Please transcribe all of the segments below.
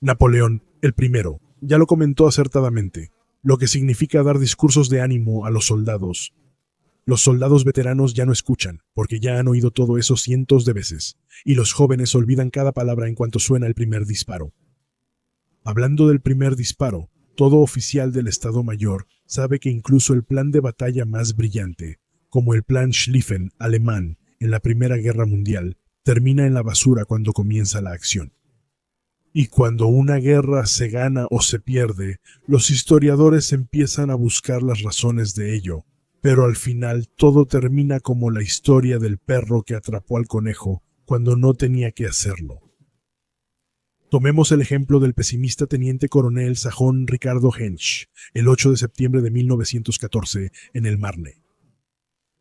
Napoleón, el primero, ya lo comentó acertadamente, lo que significa dar discursos de ánimo a los soldados. Los soldados veteranos ya no escuchan, porque ya han oído todo eso cientos de veces, y los jóvenes olvidan cada palabra en cuanto suena el primer disparo. Hablando del primer disparo, todo oficial del Estado Mayor sabe que incluso el plan de batalla más brillante, como el plan Schlieffen alemán en la Primera Guerra Mundial, termina en la basura cuando comienza la acción. Y cuando una guerra se gana o se pierde, los historiadores empiezan a buscar las razones de ello, pero al final todo termina como la historia del perro que atrapó al conejo cuando no tenía que hacerlo. Tomemos el ejemplo del pesimista teniente coronel sajón Ricardo Hensch, el 8 de septiembre de 1914, en el Marne.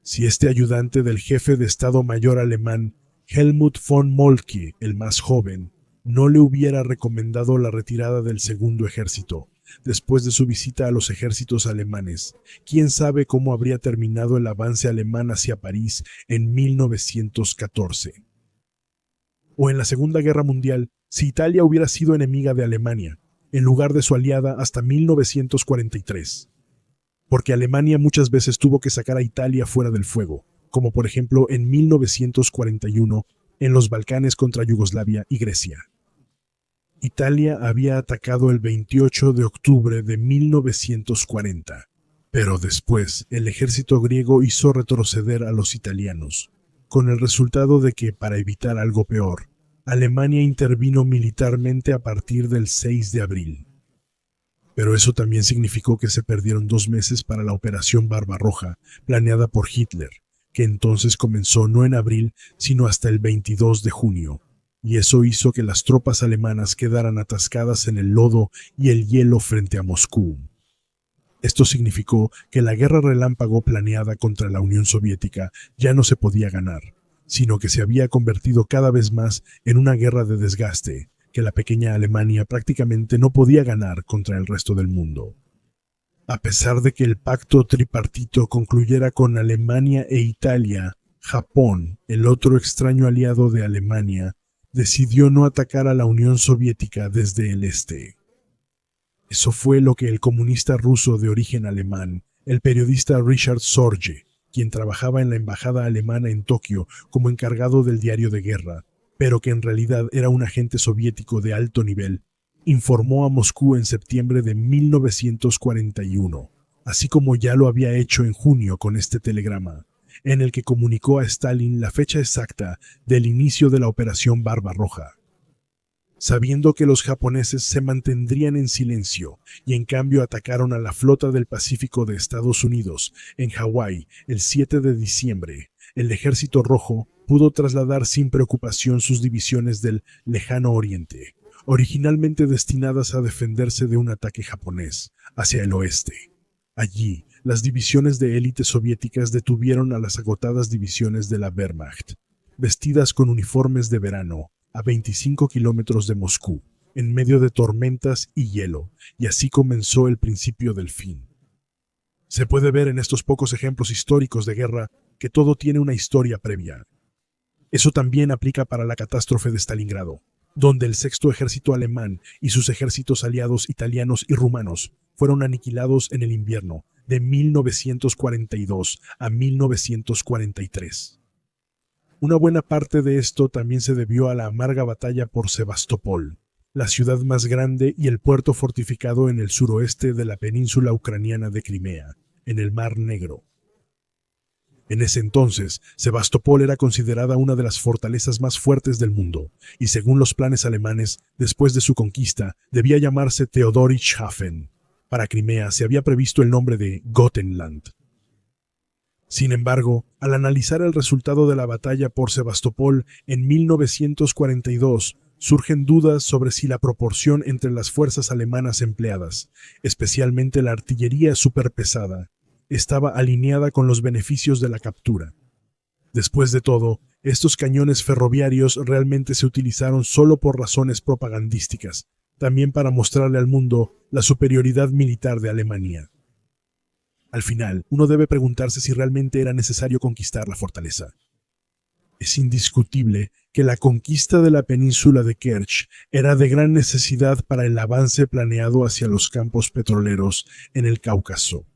Si este ayudante del jefe de Estado Mayor alemán, Helmut von Moltke, el más joven, no le hubiera recomendado la retirada del segundo ejército, después de su visita a los ejércitos alemanes, quién sabe cómo habría terminado el avance alemán hacia París en 1914. O en la Segunda Guerra Mundial, si Italia hubiera sido enemiga de Alemania, en lugar de su aliada hasta 1943. Porque Alemania muchas veces tuvo que sacar a Italia fuera del fuego, como por ejemplo en 1941 en los Balcanes contra Yugoslavia y Grecia. Italia había atacado el 28 de octubre de 1940, pero después el ejército griego hizo retroceder a los italianos, con el resultado de que, para evitar algo peor, Alemania intervino militarmente a partir del 6 de abril. Pero eso también significó que se perdieron 2 meses para la Operación Barbarroja, planeada por Hitler, que entonces comenzó no en abril, sino hasta el 22 de junio. Y eso hizo que las tropas alemanas quedaran atascadas en el lodo y el hielo frente a Moscú. Esto significó que la guerra relámpago planeada contra la Unión Soviética ya no se podía ganar, sino que se había convertido cada vez más en una guerra de desgaste, que la pequeña Alemania prácticamente no podía ganar contra el resto del mundo. A pesar de que el pacto tripartito concluyera con Alemania e Italia, Japón, el otro extraño aliado de Alemania, decidió no atacar a la Unión Soviética desde el este. Eso fue lo que el comunista ruso de origen alemán, el periodista Richard Sorge, quien trabajaba en la embajada alemana en Tokio como encargado del diario de guerra, pero que en realidad era un agente soviético de alto nivel, informó a Moscú en septiembre de 1941, así como ya lo había hecho en junio con este telegrama, en el que comunicó a Stalin la fecha exacta del inicio de la Operación Barbarroja. Sabiendo que los japoneses se mantendrían en silencio y en cambio atacaron a la flota del Pacífico de Estados Unidos en Hawái el 7 de diciembre, el Ejército Rojo pudo trasladar sin preocupación sus divisiones del Lejano Oriente, originalmente destinadas a defenderse de un ataque japonés, hacia el oeste. Allí, las divisiones de élite soviéticas detuvieron a las agotadas divisiones de la Wehrmacht, vestidas con uniformes de verano, a 25 kilómetros de Moscú, en medio de tormentas y hielo, y así comenzó el principio del fin. Se puede ver en estos pocos ejemplos históricos de guerra que todo tiene una historia previa. Eso también aplica para la catástrofe de Stalingrado, donde el Sexto Ejército alemán y sus ejércitos aliados italianos y rumanos fueron aniquilados en el invierno de 1942 a 1943. Una buena parte de esto también se debió a la amarga batalla por Sebastopol, la ciudad más grande y el puerto fortificado en el suroeste de la península ucraniana de Crimea, en el Mar Negro. En ese entonces, Sebastopol era considerada una de las fortalezas más fuertes del mundo, y según los planes alemanes, después de su conquista, debía llamarse Theodorichshafen. Para Crimea se había previsto el nombre de Gotenland. Sin embargo, al analizar el resultado de la batalla por Sebastopol en 1942, surgen dudas sobre si la proporción entre las fuerzas alemanas empleadas, especialmente la artillería superpesada, estaba alineada con los beneficios de la captura. Después de todo, estos cañones ferroviarios realmente se utilizaron solo por razones propagandísticas, también para mostrarle al mundo la superioridad militar de Alemania. Al final, uno debe preguntarse si realmente era necesario conquistar la fortaleza. Es indiscutible que la conquista de la península de Kerch era de gran necesidad para el avance planeado hacia los campos petroleros en el Cáucaso.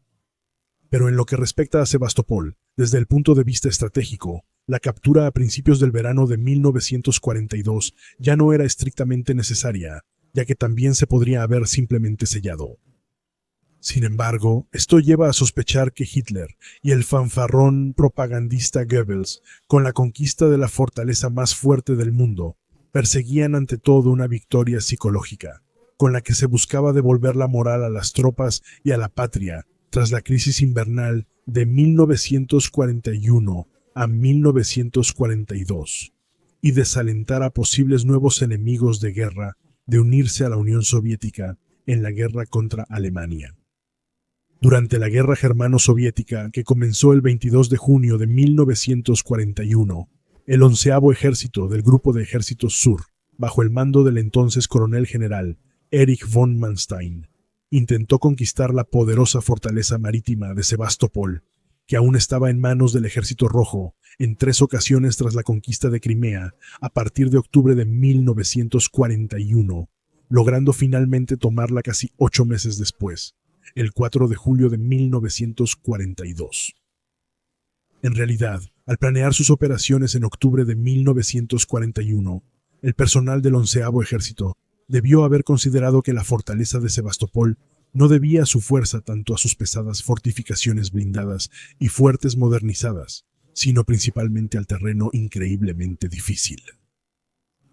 Pero en lo que respecta a Sebastopol, desde el punto de vista estratégico, la captura a principios del verano de 1942 ya no era estrictamente necesaria, ya que también se podría haber simplemente sellado. Sin embargo, esto lleva a sospechar que Hitler y el fanfarrón propagandista Goebbels, con la conquista de la fortaleza más fuerte del mundo, perseguían ante todo una victoria psicológica, con la que se buscaba devolver la moral a las tropas y a la patria tras la crisis invernal de 1941 a 1942, y desalentar a posibles nuevos enemigos de guerra de unirse a la Unión Soviética en la guerra contra Alemania. Durante la guerra germano-soviética, que comenzó el 22 de junio de 1941, el 11º Ejército del Grupo de Ejércitos Sur, bajo el mando del entonces coronel general Erich von Manstein, intentó conquistar la poderosa fortaleza marítima de Sebastopol, que aún estaba en manos del Ejército Rojo en 3 ocasiones tras la conquista de Crimea a partir de octubre de 1941, logrando finalmente tomarla casi 8 meses después, el 4 de julio de 1942. En realidad, al planear sus operaciones en octubre de 1941, el personal del 11º Ejército debió haber considerado que la fortaleza de Sebastopol no debía su fuerza tanto a sus pesadas fortificaciones blindadas y fuertes modernizadas, sino principalmente al terreno increíblemente difícil.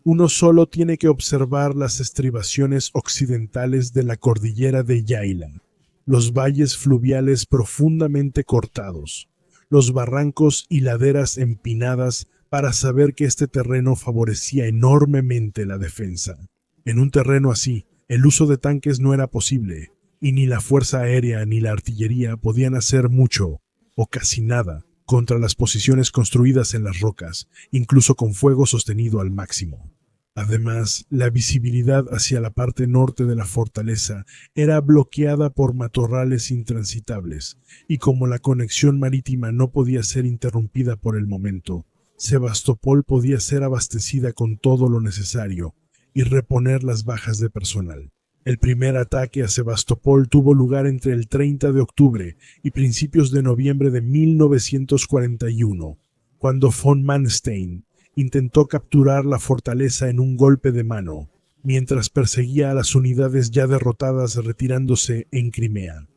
Uno solo tiene que observar las estribaciones occidentales de la cordillera de Yaila, los valles fluviales profundamente cortados, los barrancos y laderas empinadas para saber que este terreno favorecía enormemente la defensa. En un terreno así, el uso de tanques no era posible, y ni la fuerza aérea ni la artillería podían hacer mucho, o casi nada, contra las posiciones construidas en las rocas, incluso con fuego sostenido al máximo. Además, la visibilidad hacia la parte norte de la fortaleza era bloqueada por matorrales intransitables, y como la conexión marítima no podía ser interrumpida por el momento, Sebastopol podía ser abastecida con todo lo necesario y reponer las bajas de personal. El primer ataque a Sebastopol tuvo lugar entre el 30 de octubre y principios de noviembre de 1941, cuando von Manstein intentó capturar la fortaleza en un golpe de mano, mientras perseguía a las unidades ya derrotadas retirándose en Crimea.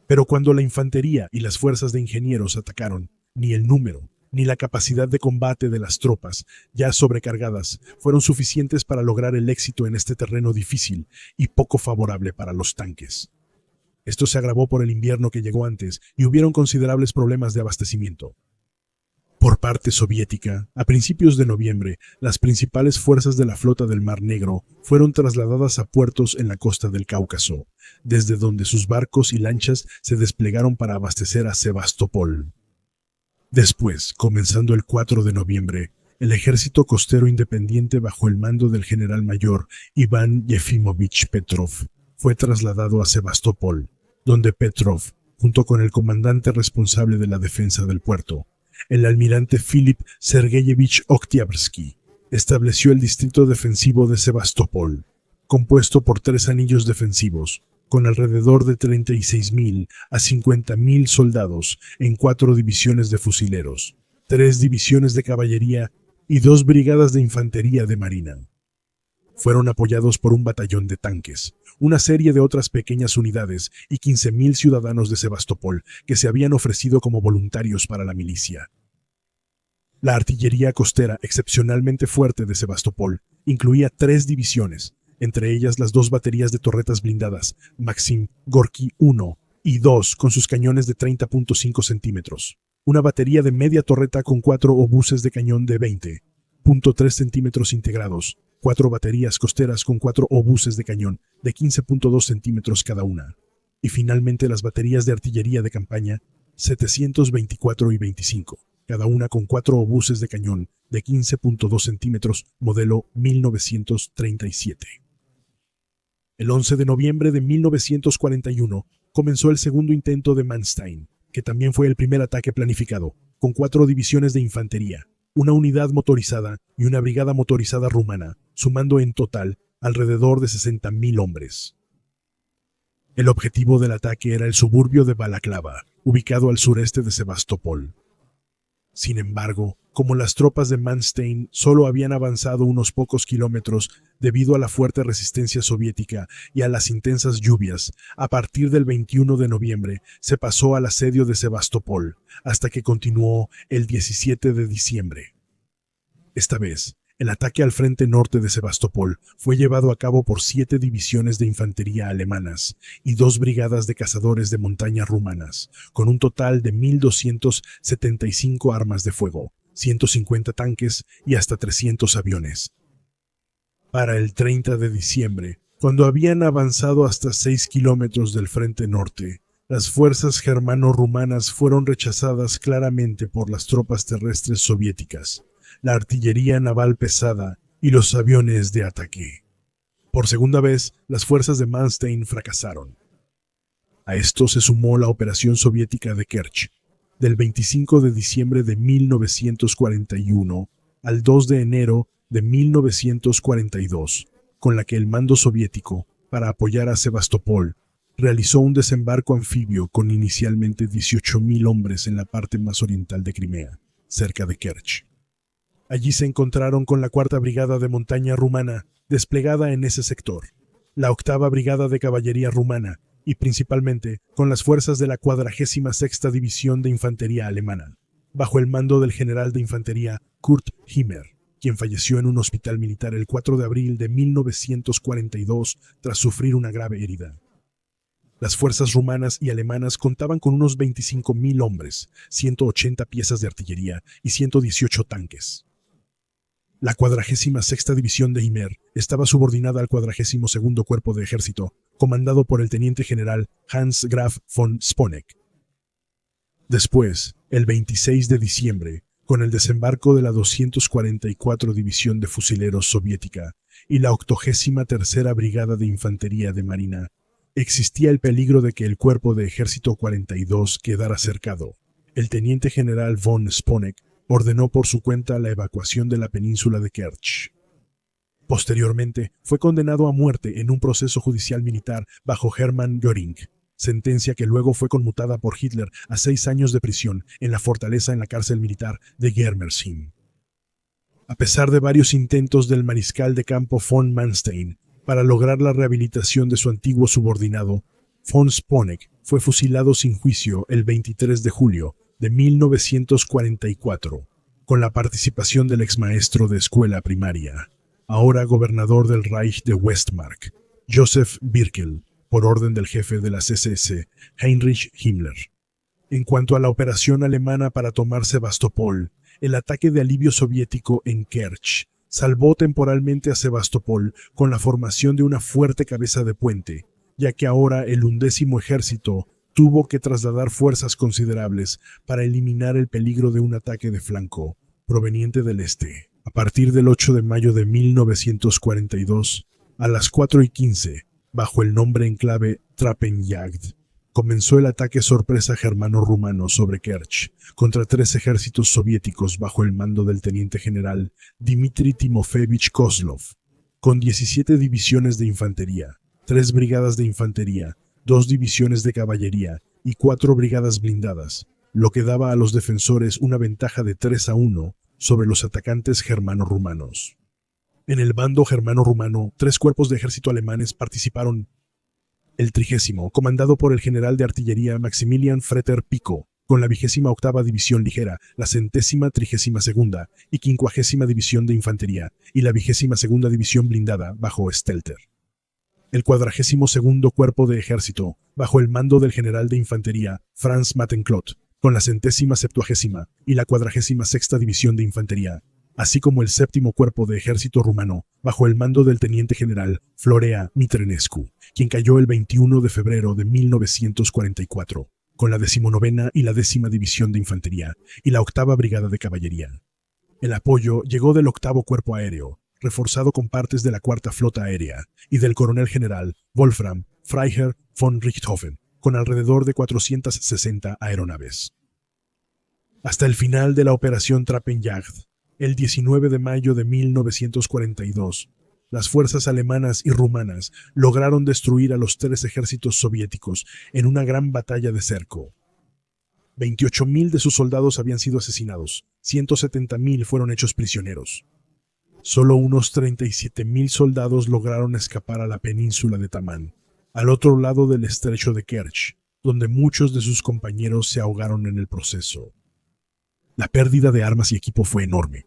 Pero cuando la infantería y las fuerzas de ingenieros atacaron, ni el número ni la capacidad de combate de las tropas, ya sobrecargadas, fueron suficientes para lograr el éxito en este terreno difícil y poco favorable para los tanques. Esto se agravó por el invierno que llegó antes y hubieron considerables problemas de abastecimiento. Por parte soviética, a principios de noviembre, las principales fuerzas de la flota del Mar Negro fueron trasladadas a puertos en la costa del Cáucaso, desde donde sus barcos y lanchas se desplegaron para abastecer a Sebastopol. Después, comenzando el 4 de noviembre, el ejército costero independiente bajo el mando del general mayor Iván Yefimovich Petrov fue trasladado a Sebastopol, donde Petrov, junto con el comandante responsable de la defensa del puerto, el almirante Filip Sergeyevich Oktyabrsky, estableció el distrito defensivo de Sebastopol, compuesto por 3 anillos defensivos, con alrededor de 36.000 a 50.000 soldados en 4 divisiones de fusileros, 3 divisiones de caballería y 2 brigadas de infantería de marina. Fueron apoyados por un batallón de tanques, una serie de otras pequeñas unidades y 15.000 ciudadanos de Sebastopol que se habían ofrecido como voluntarios para la milicia. La artillería costera excepcionalmente fuerte de Sebastopol incluía 3 divisiones, entre ellas las 2 baterías de torretas blindadas Maxim Gorky 1 y 2 con sus cañones de 30.5 centímetros, una batería de media torreta con 4 obuses de cañón de 20.3 centímetros integrados, 4 baterías costeras con 4 obuses de cañón de 15.2 centímetros cada una, y finalmente las baterías de artillería de campaña 724 y 25, cada una con 4 obuses de cañón de 15.2 centímetros modelo 1937. El 11 de noviembre de 1941 comenzó el segundo intento de Manstein, que también fue el primer ataque planificado, con 4 divisiones de infantería, una unidad motorizada y una brigada motorizada rumana, sumando en total alrededor de 60.000 hombres. El objetivo del ataque era el suburbio de Balaklava, ubicado al sureste de Sebastopol. Sin embargo, como las tropas de Manstein solo habían avanzado unos pocos kilómetros debido a la fuerte resistencia soviética y a las intensas lluvias, a partir del 21 de noviembre se pasó al asedio de Sebastopol, hasta que continuó el 17 de diciembre. Esta vez, el ataque al frente norte de Sebastopol fue llevado a cabo por 7 divisiones de infantería alemanas y 2 brigadas de cazadores de montaña rumanas, con un total de 1.275 armas de fuego, 150 tanques y hasta 300 aviones. Para el 30 de diciembre, cuando habían avanzado hasta 6 kilómetros del frente norte, las fuerzas germano-rumanas fueron rechazadas claramente por las tropas terrestres soviéticas, la artillería naval pesada y los aviones de ataque. Por segunda vez, las fuerzas de Manstein fracasaron. A esto se sumó la operación soviética de Kerch, del 25 de diciembre de 1941 al 2 de enero de 1942, con la que el mando soviético, para apoyar a Sebastopol, realizó un desembarco anfibio con inicialmente 18.000 hombres en la parte más oriental de Crimea, cerca de Kerch. Allí se encontraron con la 4ª Brigada de Montaña Rumana, desplegada en ese sector, la 8ª Brigada de Caballería Rumana y principalmente con las fuerzas de la 46ª División de Infantería Alemana, bajo el mando del general de infantería Kurt Himmler, quien falleció en un hospital militar el 4 de abril de 1942 tras sufrir una grave herida. Las fuerzas rumanas y alemanas contaban con unos 25.000 hombres, 180 piezas de artillería y 118 tanques. La 46ª División de Himmler estaba subordinada al 42º Cuerpo de Ejército, comandado por el teniente general Hans Graf von Sponeck. Después, el 26 de diciembre, con el desembarco de la 244 División de Fusileros soviética y la 83ª Brigada de Infantería de Marina, existía el peligro de que el Cuerpo de Ejército 42 quedara cercado. El teniente general von Sponeck ordenó por su cuenta la evacuación de la península de Kerch. Posteriormente, fue condenado a muerte en un proceso judicial militar bajo Hermann Göring, sentencia que luego fue conmutada por Hitler a 6 años de prisión en la fortaleza en la cárcel militar de Germersheim. A pesar de varios intentos del mariscal de campo von Manstein para lograr la rehabilitación de su antiguo subordinado, von Sponeck fue fusilado sin juicio el 23 de julio de 1944, con la participación del exmaestro de escuela primaria, ahora gobernador del Reich de Westmark, Joseph Birkel, por orden del jefe de las SS, Heinrich Himmler. En cuanto a la operación alemana para tomar Sebastopol, el ataque de alivio soviético en Kerch salvó temporalmente a Sebastopol con la formación de una fuerte cabeza de puente, ya que ahora el 11º Ejército tuvo que trasladar fuerzas considerables para eliminar el peligro de un ataque de flanco proveniente del este. A partir del 8 de mayo de 1942, a las 4:15, bajo el nombre en clave Trappenjagd, comenzó el ataque sorpresa germano-rumano sobre Kerch contra 3 ejércitos soviéticos bajo el mando del teniente general Dmitri Timofeyevich Kozlov, con 17 divisiones de infantería, 3 brigadas de infantería, 2 divisiones de caballería y 4 brigadas blindadas, lo que daba a los defensores una ventaja de 3-1 sobre los atacantes germano-rumanos. En el bando germano-rumano, 3 cuerpos de ejército alemanes participaron: el 30º, comandado por el general de artillería Maximilian Fretter Pico, con la 28ª División Ligera, la 132ª y 50ª División de Infantería, y la 22ª División Blindada bajo Stelter. El 42º Cuerpo de Ejército, bajo el mando del general de Infantería Franz Mattenklodt, con la 170ª y la 46ª División de Infantería, así como el 7º Cuerpo de Ejército rumano, bajo el mando del teniente general Florea Mitrenescu, quien cayó el 21 de febrero de 1944, con la 19ª y la 10ª División de Infantería y la 8ª Brigada de Caballería. El apoyo llegó del 8º Cuerpo Aéreo, reforzado con partes de la 4ª Flota Aérea, y del coronel general Wolfram Freiherr von Richthofen, con alrededor de 460 aeronaves. Hasta el final de la operación Trappenjagd, El 19 de mayo de 1942, las fuerzas alemanas y rumanas lograron destruir a los 3 ejércitos soviéticos en una gran batalla de cerco. 28.000 de sus soldados habían sido asesinados, 170.000 fueron hechos prisioneros. Solo unos 37.000 soldados lograron escapar a la península de Tamán, al otro lado del estrecho de Kerch, donde muchos de sus compañeros se ahogaron en el proceso. La pérdida de armas y equipo fue enorme.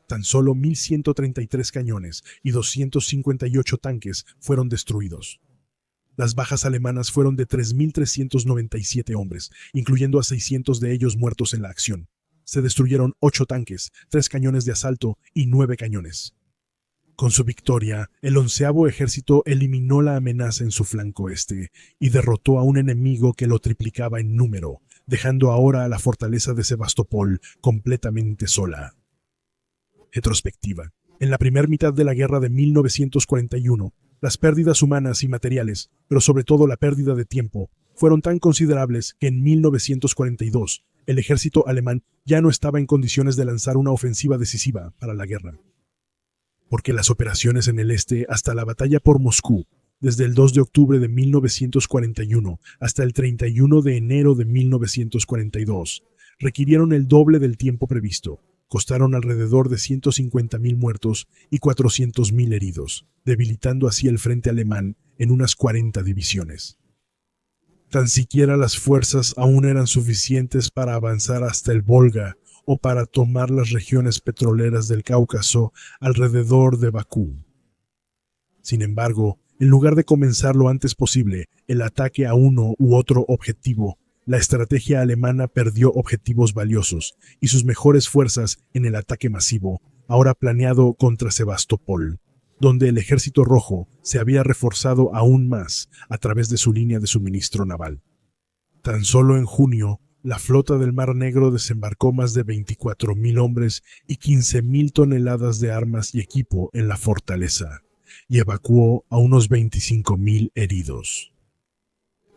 Tan solo 1.133 cañones y 258 tanques fueron destruidos. Las bajas alemanas fueron de 3.397 hombres, incluyendo a 600 de ellos muertos en la acción. Se destruyeron 8 tanques, 3 cañones de asalto y 9 cañones. Con su victoria, el 11º ejército eliminó la amenaza en su flanco este y derrotó a un enemigo que lo triplicaba en número, dejando ahora a la fortaleza de Sebastopol completamente sola. Retrospectiva. En la primera mitad de la guerra de 1941, las pérdidas humanas y materiales, pero sobre todo la pérdida de tiempo, fueron tan considerables que en 1942 el ejército alemán ya no estaba en condiciones de lanzar una ofensiva decisiva para la guerra. Porque las operaciones en el este hasta la batalla por Moscú, desde el 2 de octubre de 1941 hasta el 31 de enero de 1942, requirieron el doble del tiempo previsto, costaron alrededor de 150.000 muertos y 400.000 heridos, debilitando así el frente alemán en unas 40 divisiones. Tan siquiera las fuerzas aún eran suficientes para avanzar hasta el Volga o para tomar las regiones petroleras del Cáucaso alrededor de Bakú. Sin embargo, en lugar de comenzar lo antes posible el ataque a uno u otro objetivo, la estrategia alemana perdió objetivos valiosos y sus mejores fuerzas en el ataque masivo, ahora planeado contra Sebastopol, donde el Ejército Rojo se había reforzado aún más a través de su línea de suministro naval. Tan solo en junio, la flota del Mar Negro desembarcó más de 24.000 hombres y 15.000 toneladas de armas y equipo en la fortaleza, y evacuó a unos 25.000 heridos.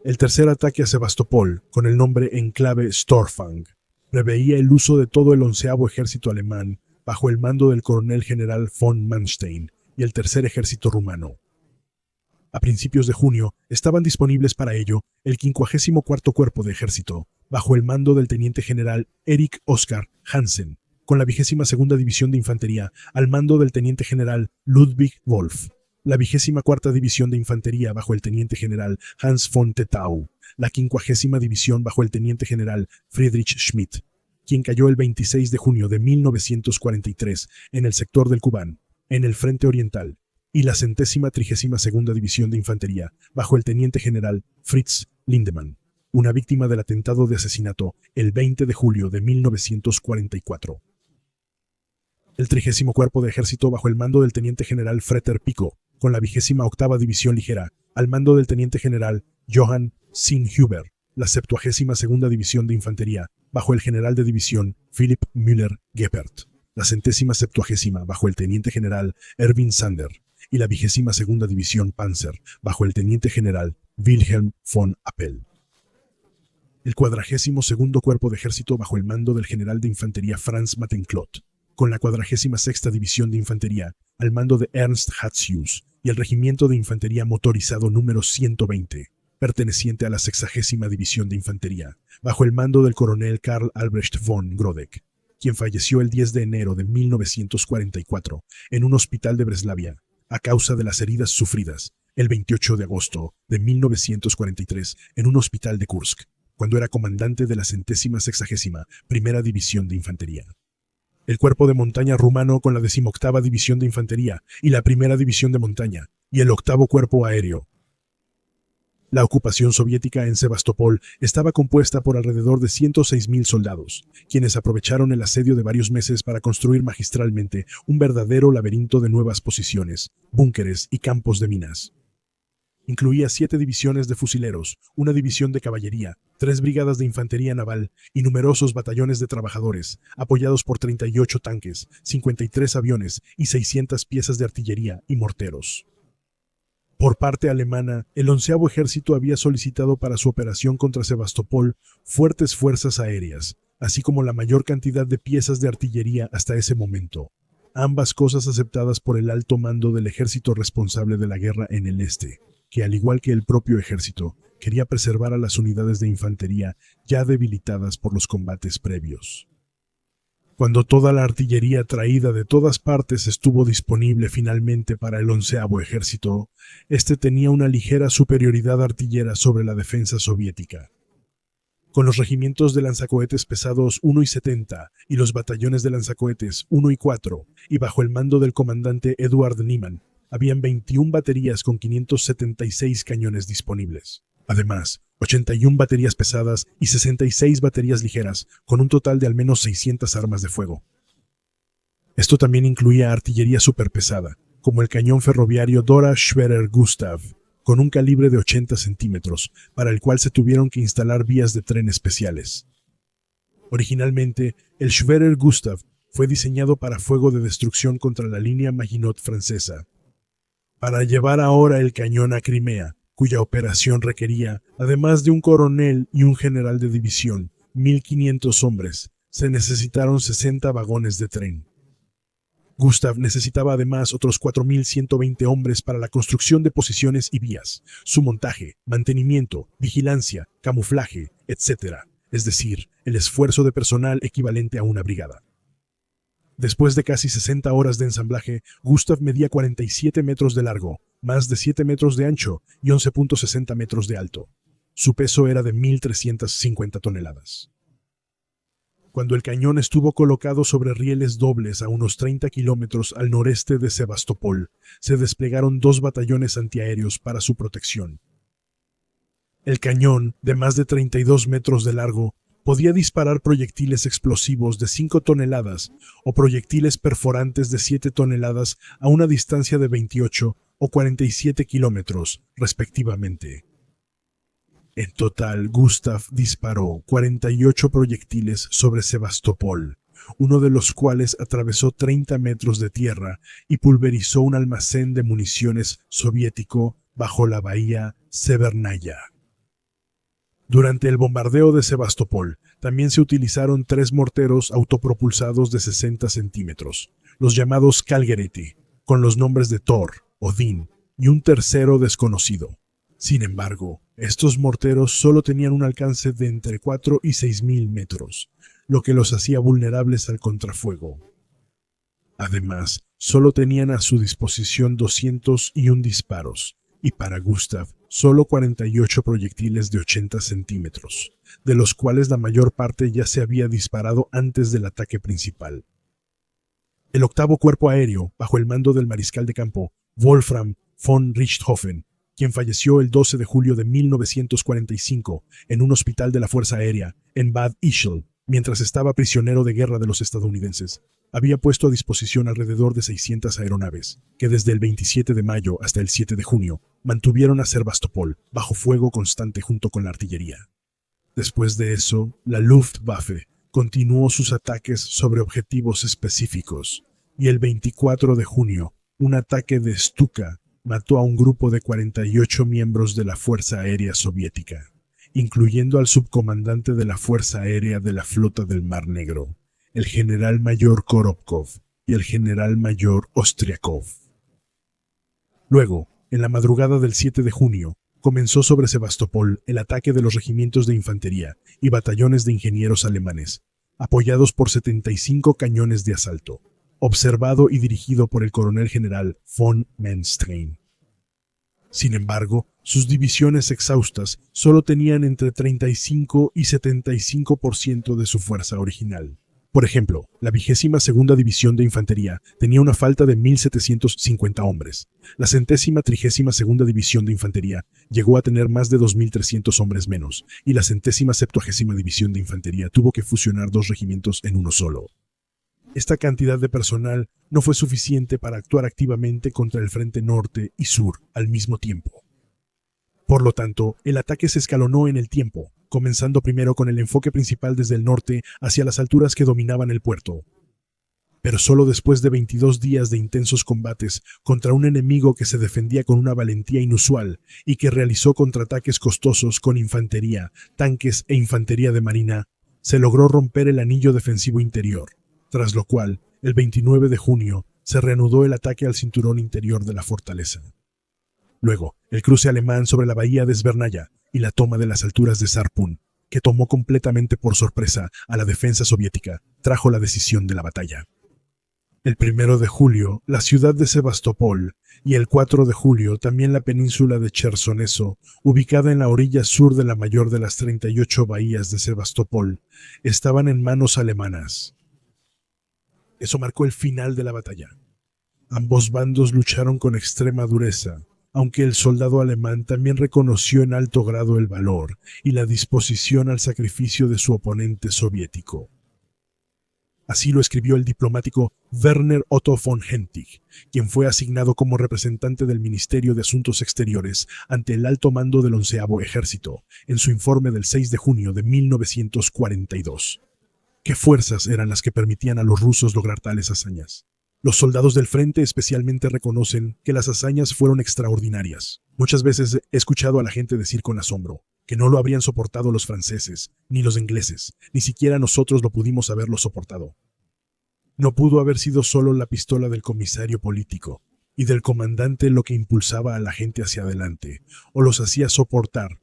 El tercer ataque a Sebastopol, con el nombre en clave Storfang, preveía el uso de todo el 11º ejército alemán bajo el mando del coronel general von Manstein y el tercer ejército rumano. A principios de junio estaban disponibles para ello el 54º cuerpo de ejército, bajo el mando del teniente general Erik Oskar Hansen, con la 22ª división de infantería al mando del teniente general Ludwig Wolf, la 24ª división de infantería bajo el teniente general Hans von Tettau, la 50ª división bajo el teniente general Friedrich Schmidt, quien cayó el 26 de junio de 1943 en el sector del Kubán, en el frente oriental, y la 132ª división de infantería bajo el teniente general Fritz Lindemann, una víctima del atentado de asesinato el 20 de julio de 1944. El 30º cuerpo de ejército bajo el mando del teniente general Fretter Pico, con la 28ª división ligera al mando del teniente general Johann Sinhuber, la 72ª división de infantería bajo el general de división Philipp Müller-Geppert, la 170ª bajo el teniente general Erwin Sander y la 22ª división Panzer bajo el teniente general Wilhelm von Appel. El 42º cuerpo de ejército bajo el mando del general de infantería Franz Mattenklodt, con la 46ª división de infantería al mando de Ernst Hatzius y el regimiento de infantería motorizado número 120, perteneciente a la 60ª división de infantería, bajo el mando del coronel Karl Albrecht von Grodeck, quien falleció el 10 de enero de 1944 en un hospital de Breslavia, a causa de las heridas sufridas el 28 de agosto de 1943 en un hospital de Kursk, cuando era comandante de la 160ª división de infantería. El cuerpo de montaña rumano con la 18ª división de infantería y la 1ª división de montaña, y el 8º cuerpo aéreo. La ocupación soviética en Sebastopol estaba compuesta por alrededor de 106.000 soldados, quienes aprovecharon el asedio de varios meses para construir magistralmente un verdadero laberinto de nuevas posiciones, búnkeres y campos de minas. Incluía 7 divisiones de fusileros, una división de caballería, 3 brigadas de infantería naval y numerosos batallones de trabajadores, apoyados por 38 tanques, 53 aviones y 600 piezas de artillería y morteros. Por parte alemana, el 11º ejército había solicitado para su operación contra Sebastopol fuertes fuerzas aéreas, así como la mayor cantidad de piezas de artillería hasta ese momento. Ambas cosas aceptadas por el alto mando del ejército responsable de la guerra en el este, que al igual que el propio ejército, quería preservar a las unidades de infantería ya debilitadas por los combates previos. Cuando toda la artillería traída de todas partes estuvo disponible finalmente para el 11º ejército, este tenía una ligera superioridad artillera sobre la defensa soviética. Con los regimientos de lanzacohetes pesados 1 y 70 y los batallones de lanzacohetes 1 y 4, y bajo el mando del comandante Eduard Niemann, habían 21 baterías con 576 cañones disponibles. Además, 81 baterías pesadas y 66 baterías ligeras, con un total de al menos 600 armas de fuego. Esto también incluía artillería superpesada, como el cañón ferroviario Dora Schwerer Gustav, con un calibre de 80 centímetros, para el cual se tuvieron que instalar vías de tren especiales. Originalmente, el Schwerer Gustav fue diseñado para fuego de destrucción contra la línea Maginot francesa. Para llevar ahora el cañón a Crimea, cuya operación requería, además de un coronel y un general de división, 1.500 hombres, se necesitaron 60 vagones de tren. Gustav necesitaba además otros 4.120 hombres para la construcción de posiciones y vías, su montaje, mantenimiento, vigilancia, camuflaje, etc., es decir, el esfuerzo de personal equivalente a una brigada. Después de casi 60 horas de ensamblaje, Gustav medía 47 metros de largo, más de 7 metros de ancho y 11.60 metros de alto. Su peso era de 1.350 toneladas. Cuando el cañón estuvo colocado sobre rieles dobles a unos 30 kilómetros al noreste de Sebastopol, se desplegaron 2 batallones antiaéreos para su protección. El cañón, de más de 32 metros de largo, podía disparar proyectiles explosivos de 5 toneladas o proyectiles perforantes de 7 toneladas a una distancia de 28 o 47 kilómetros, respectivamente. En total, Gustav disparó 48 proyectiles sobre Sebastopol, uno de los cuales atravesó 30 metros de tierra y pulverizó un almacén de municiones soviético bajo la bahía Severnaya. Durante el bombardeo de Sebastopol, también se utilizaron 3 morteros autopropulsados de 60 centímetros, los llamados Calgereti, con los nombres de Thor, Odín y un tercero desconocido. Sin embargo, estos morteros solo tenían un alcance de entre 4 y 6.000 metros, lo que los hacía vulnerables al contrafuego. Además, solo tenían a su disposición 201 disparos, y para Gustav, solo 48 proyectiles de 80 centímetros, de los cuales la mayor parte ya se había disparado antes del ataque principal. El 8º Cuerpo Aéreo, bajo el mando del mariscal de campo Wolfram von Richthofen, quien falleció el 12 de julio de 1945 en un hospital de la Fuerza Aérea en Bad Ischl, mientras estaba prisionero de guerra de los estadounidenses, había puesto a disposición alrededor de 600 aeronaves, que desde el 27 de mayo hasta el 7 de junio mantuvieron a Sebastopol bajo fuego constante junto con la artillería. Después de eso, la Luftwaffe continuó sus ataques sobre objetivos específicos, y el 24 de junio, un ataque de Stuka mató a un grupo de 48 miembros de la Fuerza Aérea Soviética, incluyendo al subcomandante de la Fuerza Aérea de la Flota del Mar Negro, el general mayor Korobkov y el general mayor Ostriakov. Luego, en la madrugada del 7 de junio, comenzó sobre Sebastopol el ataque de los regimientos de infantería y batallones de ingenieros alemanes, apoyados por 75 cañones de asalto, observado y dirigido por el coronel general von Manstein. Sin embargo, sus divisiones exhaustas solo tenían entre 35 y 75% de su fuerza original. Por ejemplo, la 22ª División de Infantería tenía una falta de 1.750 hombres. La 132ª División de Infantería llegó a tener más de 2.300 hombres menos, y la 170ª División de Infantería tuvo que fusionar 2 regimientos en uno solo. Esta cantidad de personal no fue suficiente para actuar activamente contra el frente norte y sur al mismo tiempo. Por lo tanto, el ataque se escalonó en el tiempo, comenzando primero con el enfoque principal desde el norte hacia las alturas que dominaban el puerto. Pero solo después de 22 días de intensos combates contra un enemigo que se defendía con una valentía inusual y que realizó contraataques costosos con infantería, tanques e infantería de marina, se logró romper el anillo defensivo interior, tras lo cual, el 29 de junio, se reanudó el ataque al cinturón interior de la fortaleza. Luego, el cruce alemán sobre la bahía de Svernaya y la toma de las alturas de Sarpun, que tomó completamente por sorpresa a la defensa soviética, trajo la decisión de la batalla. El 1 de julio, la ciudad de Sebastopol, y el 4 de julio también la península de Chersoneso, ubicada en la orilla sur de la mayor de las 38 bahías de Sebastopol, estaban en manos alemanas. Eso marcó el final de la batalla. Ambos bandos lucharon con extrema dureza, aunque el soldado alemán también reconoció en alto grado el valor y la disposición al sacrificio de su oponente soviético. Así lo escribió el diplomático Werner Otto von Hentig, quien fue asignado como representante del Ministerio de Asuntos Exteriores ante el alto mando del 11º Ejército, en su informe del 6 de junio de 1942. ¿Qué fuerzas eran las que permitían a los rusos lograr tales hazañas? Los soldados del frente especialmente reconocen que las hazañas fueron extraordinarias. Muchas veces he escuchado a la gente decir con asombro que no lo habrían soportado los franceses, ni los ingleses, ni siquiera nosotros lo pudimos haberlo soportado. No pudo haber sido solo la pistola del comisario político y del comandante lo que impulsaba a la gente hacia adelante, o los hacía soportar.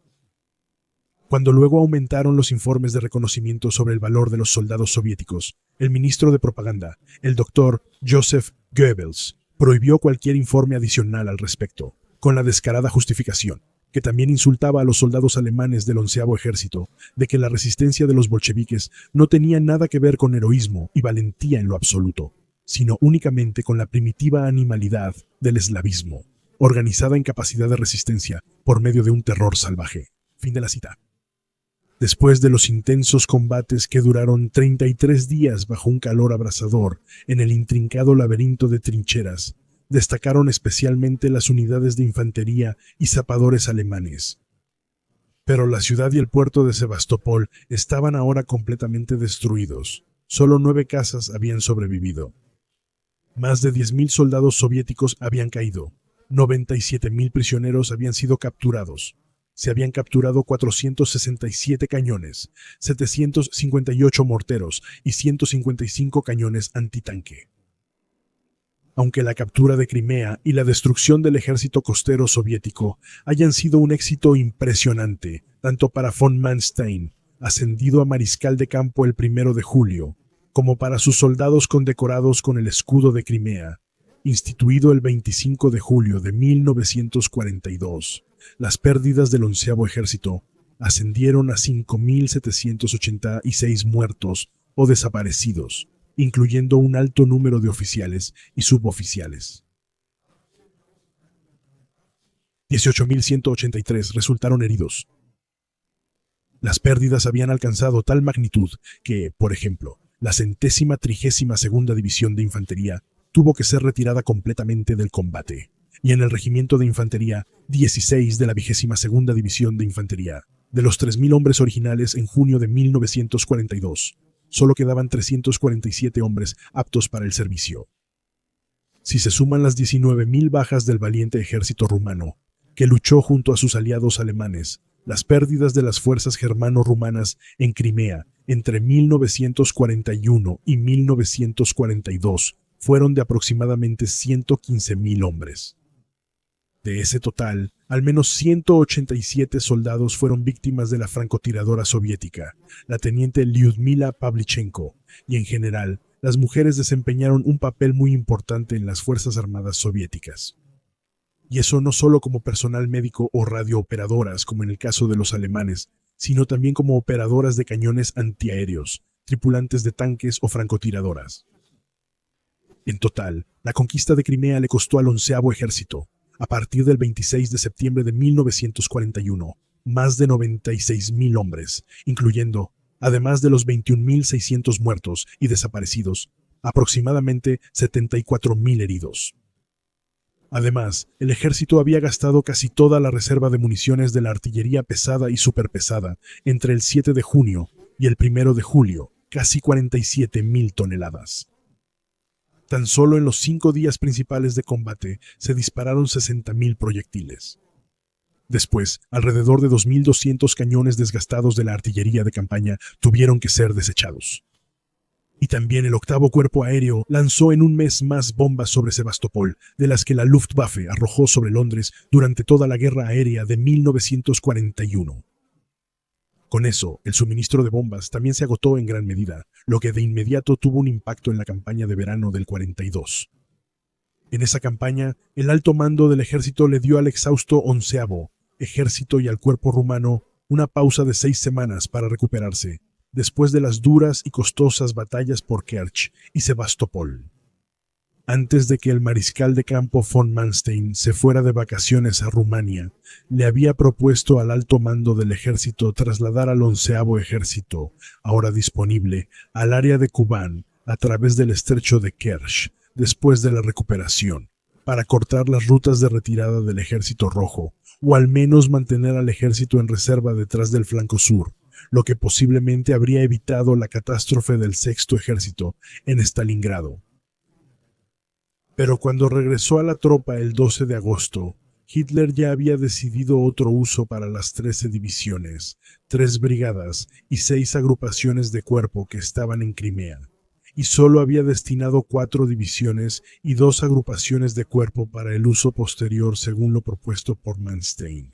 Cuando luego aumentaron los informes de reconocimiento sobre el valor de los soldados soviéticos, el ministro de propaganda, el doctor Joseph Goebbels, prohibió cualquier informe adicional al respecto, con la descarada justificación, que también insultaba a los soldados alemanes del 11º Ejército, de que la resistencia de los bolcheviques no tenía nada que ver con heroísmo y valentía en lo absoluto, sino únicamente con la primitiva animalidad del eslavismo, organizada en capacidad de resistencia por medio de un terror salvaje. Fin de la cita. Después de los intensos combates que duraron 33 días bajo un calor abrasador en el intrincado laberinto de trincheras, destacaron especialmente las unidades de infantería y zapadores alemanes. Pero la ciudad y el puerto de Sebastopol estaban ahora completamente destruidos. Solo 9 casas habían sobrevivido. Más de 10.000 soldados soviéticos habían caído. 97.000 prisioneros habían sido capturados. Se habían capturado 467 cañones, 758 morteros y 155 cañones antitanque. Aunque la captura de Crimea y la destrucción del ejército costero soviético hayan sido un éxito impresionante, tanto para von Manstein, ascendido a mariscal de campo el 1 de julio, como para sus soldados condecorados con el escudo de Crimea, instituido el 25 de julio de 1942, las pérdidas del 11º Ejército ascendieron a 5.786 muertos o desaparecidos, incluyendo un alto número de oficiales y suboficiales. 18.183 resultaron heridos. Las pérdidas habían alcanzado tal magnitud que, por ejemplo, la 132ª División de Infantería tuvo que ser retirada completamente del combate, y en el regimiento de infantería 16 de la 22ª División de Infantería, de los 3.000 hombres originales en junio de 1942, solo quedaban 347 hombres aptos para el servicio. Si se suman las 19.000 bajas del valiente ejército rumano, que luchó junto a sus aliados alemanes, las pérdidas de las fuerzas germano-rumanas en Crimea entre 1941 y 1942 fueron de aproximadamente 115.000 hombres. De ese total, al menos 187 soldados fueron víctimas de la francotiradora soviética, la teniente Lyudmila Pavlichenko, y en general, las mujeres desempeñaron un papel muy importante en las Fuerzas Armadas soviéticas. Y eso no solo como personal médico o radiooperadoras, como en el caso de los alemanes, sino también como operadoras de cañones antiaéreos, tripulantes de tanques o francotiradoras. En total, la conquista de Crimea le costó al 11º Ejército, a partir del 26 de septiembre de 1941, más de 96.000 hombres, incluyendo, además de los 21.600 muertos y desaparecidos, aproximadamente 74.000 heridos. Además, el ejército había gastado casi toda la reserva de municiones de la artillería pesada y superpesada entre el 7 de junio y el 1 de julio, casi 47.000 toneladas. Tan solo en los 5 días principales de combate se dispararon 60.000 proyectiles. Después, alrededor de 2.200 cañones desgastados de la artillería de campaña tuvieron que ser desechados. Y también el octavo cuerpo aéreo lanzó en un mes más bombas sobre Sebastopol, de las que la Luftwaffe arrojó sobre Londres durante toda la guerra aérea de 1941. Con eso, el suministro de bombas también se agotó en gran medida, lo que de inmediato tuvo un impacto en la campaña de verano del 42. En esa campaña, el alto mando del ejército le dio al exhausto 11º ejército y al cuerpo rumano una pausa de 6 semanas para recuperarse, después de las duras y costosas batallas por Kerch y Sebastopol. Antes de que el mariscal de campo von Manstein se fuera de vacaciones a Rumania, le había propuesto al alto mando del ejército trasladar al 11º ejército, ahora disponible, al área de Kubán a través del estrecho de Kerch, después de la recuperación, para cortar las rutas de retirada del ejército rojo, o al menos mantener al ejército en reserva detrás del flanco sur, lo que posiblemente habría evitado la catástrofe del sexto ejército en Stalingrado. Pero cuando regresó a la tropa el 12 de agosto, Hitler ya había decidido otro uso para las 13 divisiones, 3 brigadas y 6 agrupaciones de cuerpo que estaban en Crimea, y solo había destinado 4 divisiones y 2 agrupaciones de cuerpo para el uso posterior según lo propuesto por Manstein.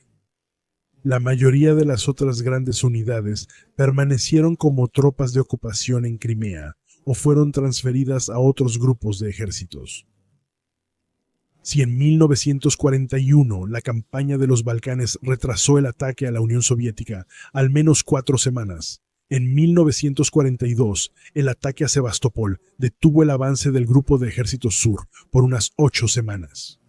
La mayoría de las otras grandes unidades permanecieron como tropas de ocupación en Crimea o fueron transferidas a otros grupos de ejércitos. Si en 1941 la campaña de los Balcanes retrasó el ataque a la Unión Soviética al menos 4 semanas, en 1942 el ataque a Sebastopol detuvo el avance del Grupo de Ejércitos Sur por unas 8 semanas.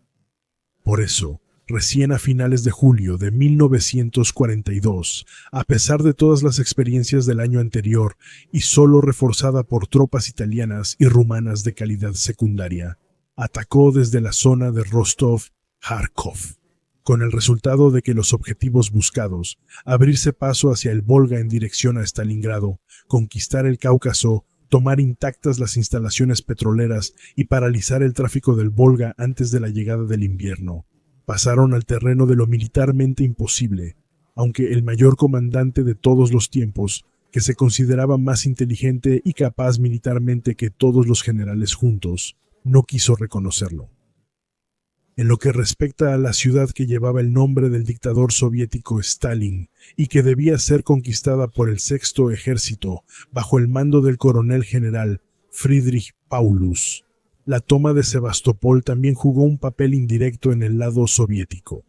Por eso, recién a finales de julio de 1942, a pesar de todas las experiencias del año anterior y solo reforzada por tropas italianas y rumanas de calidad secundaria, atacó desde la zona de Rostov-Kharkov, con el resultado de que los objetivos buscados, abrirse paso hacia el Volga en dirección a Stalingrado, conquistar el Cáucaso, tomar intactas las instalaciones petroleras y paralizar el tráfico del Volga antes de la llegada del invierno, pasaron al terreno de lo militarmente imposible, aunque el mayor comandante de todos los tiempos, que se consideraba más inteligente y capaz militarmente que todos los generales juntos, no quiso reconocerlo. En lo que respecta a la ciudad que llevaba el nombre del dictador soviético Stalin y que debía ser conquistada por el sexto ejército bajo el mando del coronel general Friedrich Paulus, la toma de Sebastopol también jugó un papel indirecto en el lado soviético.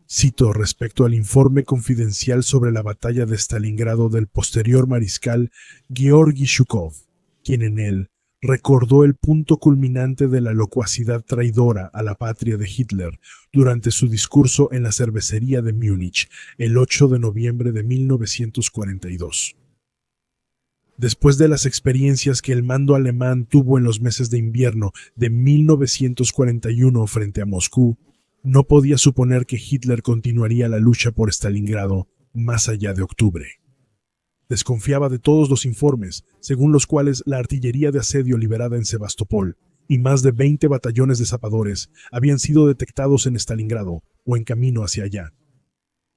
Cito respecto al informe confidencial sobre la batalla de Stalingrado del posterior mariscal Georgy Zhukov, quien en él recordó el punto culminante de la locuacidad traidora a la patria de Hitler durante su discurso en la cervecería de Múnich el 8 de noviembre de 1942. Después de las experiencias que el mando alemán tuvo en los meses de invierno de 1941 frente a Moscú, no podía suponer que Hitler continuaría la lucha por Stalingrado más allá de octubre. Desconfiaba de todos los informes, según los cuales la artillería de asedio liberada en Sebastopol y más de 20 batallones de zapadores habían sido detectados en Stalingrado o en camino hacia allá.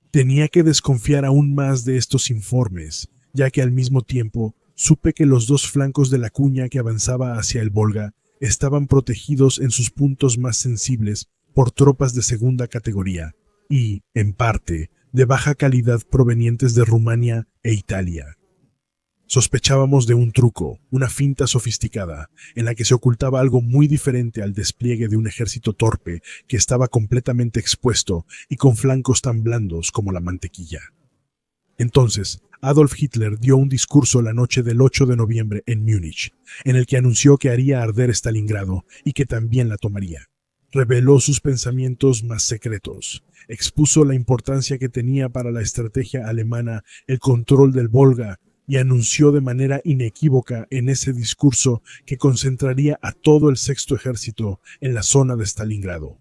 Tenía que desconfiar aún más de estos informes, ya que al mismo tiempo supe que los 2 flancos de la cuña que avanzaba hacia el Volga estaban protegidos en sus puntos más sensibles por tropas de segunda categoría y, en parte, de baja calidad provenientes de Rumania e Italia. Sospechábamos de un truco, una finta sofisticada, en la que se ocultaba algo muy diferente al despliegue de un ejército torpe que estaba completamente expuesto y con flancos tan blandos como la mantequilla. Entonces, Adolf Hitler dio un discurso la noche del 8 de noviembre en Múnich, en el que anunció que haría arder Stalingrado y que también la tomaría. Reveló sus pensamientos más secretos, expuso la importancia que tenía para la estrategia alemana el control del Volga y anunció de manera inequívoca en ese discurso que concentraría a todo el sexto ejército en la zona de Stalingrado.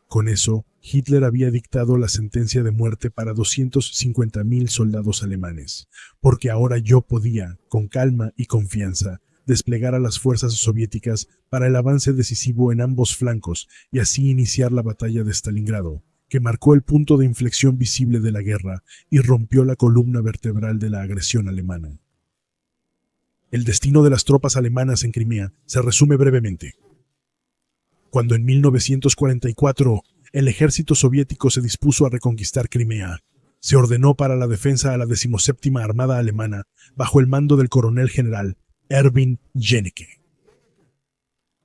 Con eso, Hitler había dictado la sentencia de muerte para 250.000 soldados alemanes, porque ahora yo podía, con calma y confianza, desplegar a las fuerzas soviéticas para el avance decisivo en ambos flancos y así iniciar la batalla de Stalingrado, que marcó el punto de inflexión visible de la guerra y rompió la columna vertebral de la agresión alemana. El destino de las tropas alemanas en Crimea se resume brevemente. Cuando en 1944 el ejército soviético se dispuso a reconquistar Crimea, se ordenó para la defensa a la 17ª Armada Alemana bajo el mando del coronel general Erwin Jennecke.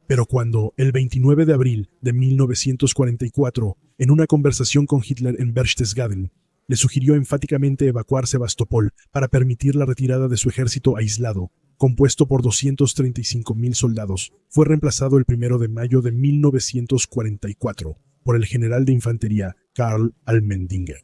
Pero cuando, el 29 de abril de 1944, en una conversación con Hitler en Berchtesgaden, le sugirió enfáticamente evacuar Sebastopol para permitir la retirada de su ejército aislado, compuesto por 235.000 soldados, fue reemplazado el 1 de mayo de 1944 por el general de infantería Karl Allmendinger.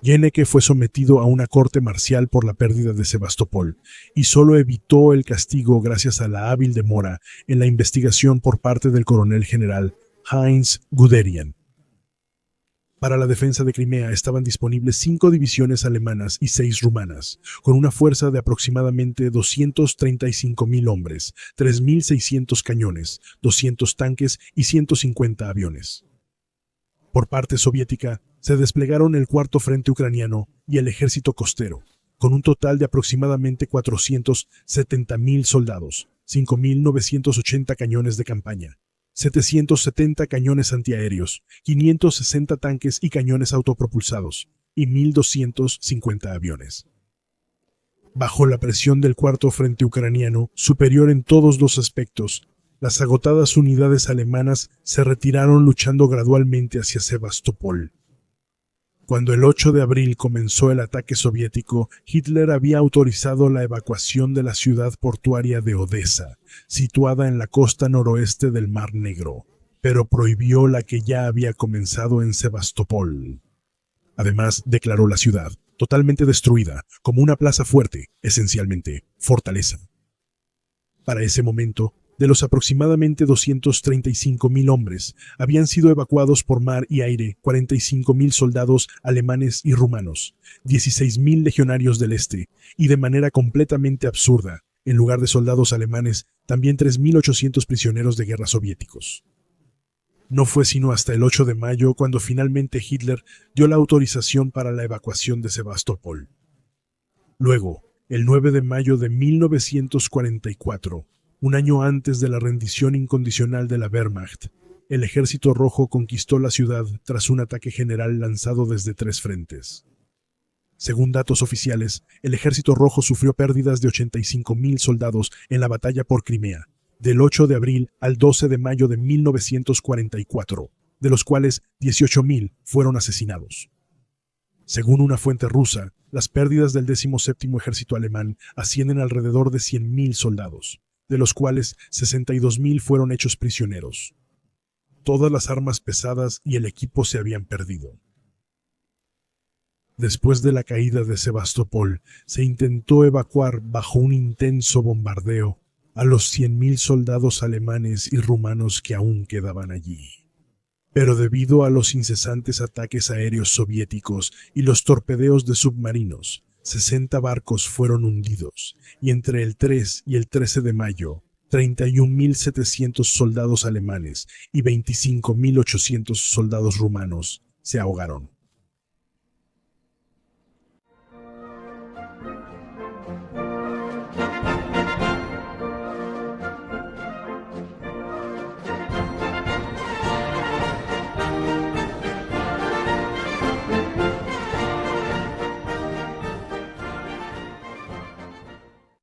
Jennecke fue sometido a una corte marcial por la pérdida de Sebastopol y solo evitó el castigo gracias a la hábil demora en la investigación por parte del coronel general Heinz Guderian. Para la defensa de Crimea estaban disponibles 5 divisiones alemanas y 6 rumanas, con una fuerza de aproximadamente 235.000 hombres, 3.600 cañones, 200 tanques y 150 aviones. Por parte soviética, se desplegaron el Cuarto Frente Ucraniano y el Ejército Costero, con un total de aproximadamente 470.000 soldados, 5.980 cañones de campaña, 770 cañones antiaéreos, 560 tanques y cañones autopropulsados, y 1.250 aviones. Bajo la presión del Cuarto Frente Ucraniano, superior en todos los aspectos, las agotadas unidades alemanas se retiraron luchando gradualmente hacia Sebastopol. Cuando el 8 de abril comenzó el ataque soviético, Hitler había autorizado la evacuación de la ciudad portuaria de Odesa, situada en la costa noroeste del Mar Negro, pero prohibió la que ya había comenzado en Sebastopol. Además, declaró la ciudad, totalmente destruida, como una plaza fuerte, esencialmente fortaleza. Para ese momento, de los aproximadamente 235.000 hombres, habían sido evacuados por mar y aire 45.000 soldados alemanes y rumanos, 16.000 legionarios del este, y de manera completamente absurda, en lugar de soldados alemanes, también 3.800 prisioneros de guerra soviéticos. No fue sino hasta el 8 de mayo cuando finalmente Hitler dio la autorización para la evacuación de Sebastopol. Luego, el 9 de mayo de 1944, un año antes de la rendición incondicional de la Wehrmacht, el Ejército Rojo conquistó la ciudad tras un ataque general lanzado desde 3 frentes. Según datos oficiales, el Ejército Rojo sufrió pérdidas de 85.000 soldados en la batalla por Crimea, del 8 de abril al 12 de mayo de 1944, de los cuales 18.000 fueron asesinados. Según una fuente rusa, las pérdidas del 17º Ejército Alemán ascienden alrededor de 100.000 soldados, de los cuales 62.000 fueron hechos prisioneros. Todas las armas pesadas y el equipo se habían perdido. Después de la caída de Sebastopol, se intentó evacuar bajo un intenso bombardeo a los 100.000 soldados alemanes y rumanos que aún quedaban allí. Pero debido a los incesantes ataques aéreos soviéticos y los torpedeos de submarinos, 60 barcos fueron hundidos, y entre el 3 y el 13 de mayo, 31.700 soldados alemanes y 25.800 soldados rumanos se ahogaron.